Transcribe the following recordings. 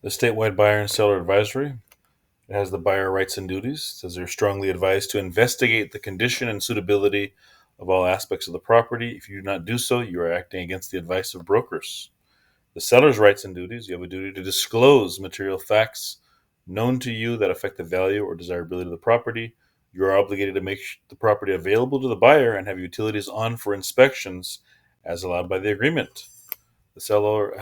The statewide buyer and seller advisory. It has the buyer rights and duties. It says they're strongly advised to investigate the condition and suitability of all aspects of the property. If you do not do so, you are acting against the advice of brokers. The seller's rights and duties. You have a duty to disclose material facts known to you that affect the value or desirability of the property. You are obligated to make the property available to the buyer and have utilities on for inspections as allowed by the agreement. The seller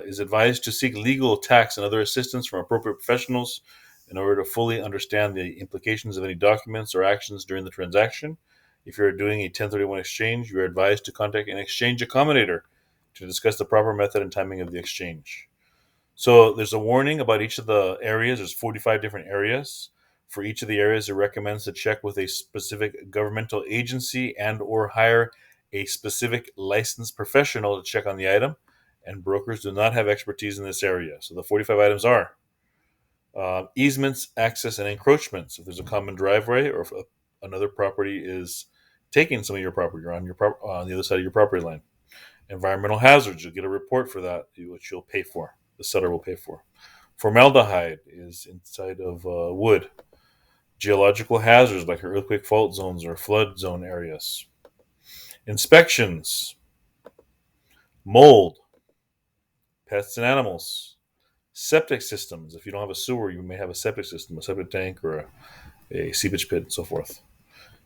is advised to seek legal, tax, and other assistance from appropriate professionals in order to fully understand the implications of any documents or actions during the transaction. If you are doing a 1031 exchange, you are advised to contact an exchange accommodator to discuss the proper method and timing of the exchange. So there's a warning about each of the areas. There's 45 different areas. For each of the areas, it recommends to check with a specific governmental agency and or hire a specific licensed professional to check on the item. And brokers do not have expertise in this area. So the 45 items are easements, access, and encroachments. If there's a common driveway or if another property is taking some of your property or on the other side of your property line. Environmental hazards, you'll get a report for that, which you'll pay for. The seller will pay for. Formaldehyde is inside of wood. Geological hazards like earthquake fault zones or flood zone areas. Inspections, mold, pests and animals, septic systems. If you don't have a sewer, you may have a septic system, a septic tank, or a seepage pit, and so forth.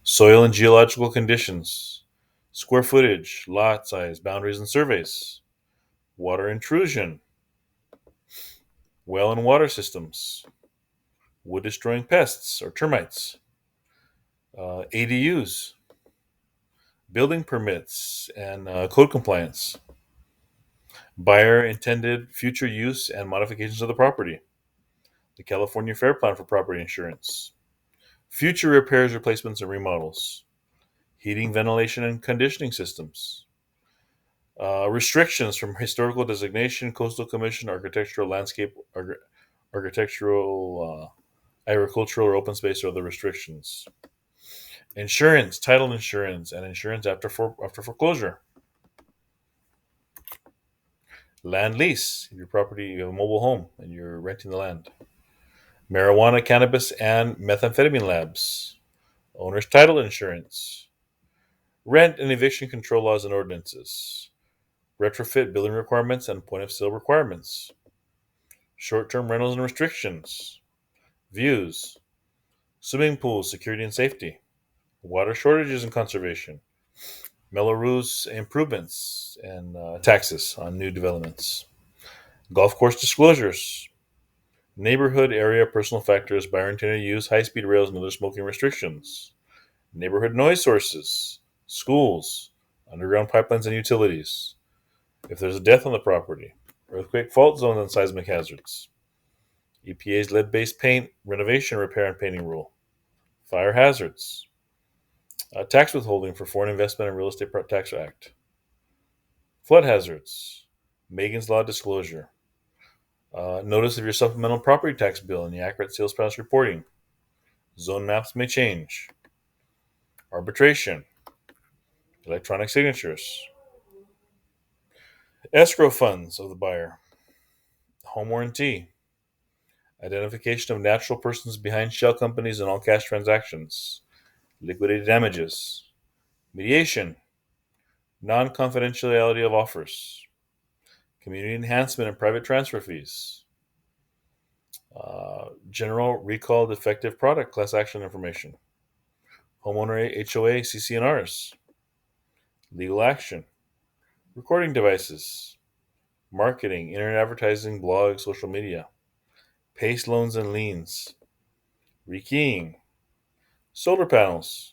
Soil and geological conditions, square footage, lot size, boundaries, and surveys. Water intrusion, well and water systems, wood destroying pests or termites, ADUs, building permits, and code compliance, buyer intended future use and modifications of the property, the California Fair Plan for property insurance, future repairs, replacements, and remodels, heating, ventilation, and conditioning systems, restrictions from historical designation, coastal commission, architectural, landscape, architectural, agricultural, or open space, or other restrictions. Insurance, title insurance, and insurance after foreclosure. Land lease, if your property, you have a mobile home and you're renting the land. Marijuana, cannabis, and methamphetamine labs. Owner's title insurance. Rent and eviction control laws and ordinances. Retrofit billing requirements and point of sale requirements. Short term rentals and restrictions. Views. Swimming pools, security and safety. Water shortages and conservation. Melrose improvements and taxes on new developments. Golf course disclosures. Neighborhood area personal factors, buyer intended use, high speed rails, and other smoking restrictions. Neighborhood noise sources. Schools. Underground pipelines and utilities. If there's a death on the property. Earthquake fault zones and seismic hazards. EPA's lead based paint renovation, repair, and painting rule. Fire hazards. Tax withholding for foreign investment and real estate tax act. Flood hazards. Megan's Law disclosure. Notice of your supplemental property tax bill and the accurate sales price reporting. Zone maps may change. Arbitration. Electronic signatures. Escrow funds of the buyer. Home warranty. Identification of natural persons behind shell companies and all cash transactions. Liquidated damages. Mediation. Non confidentiality of offers. Community enhancement and private transfer fees. General recall defective product class action information. Homeowner HOA CCNRs. Legal action. Recording devices. Marketing, internet advertising, blog, social media. PACE loans and liens. Rekeying. Solar panels.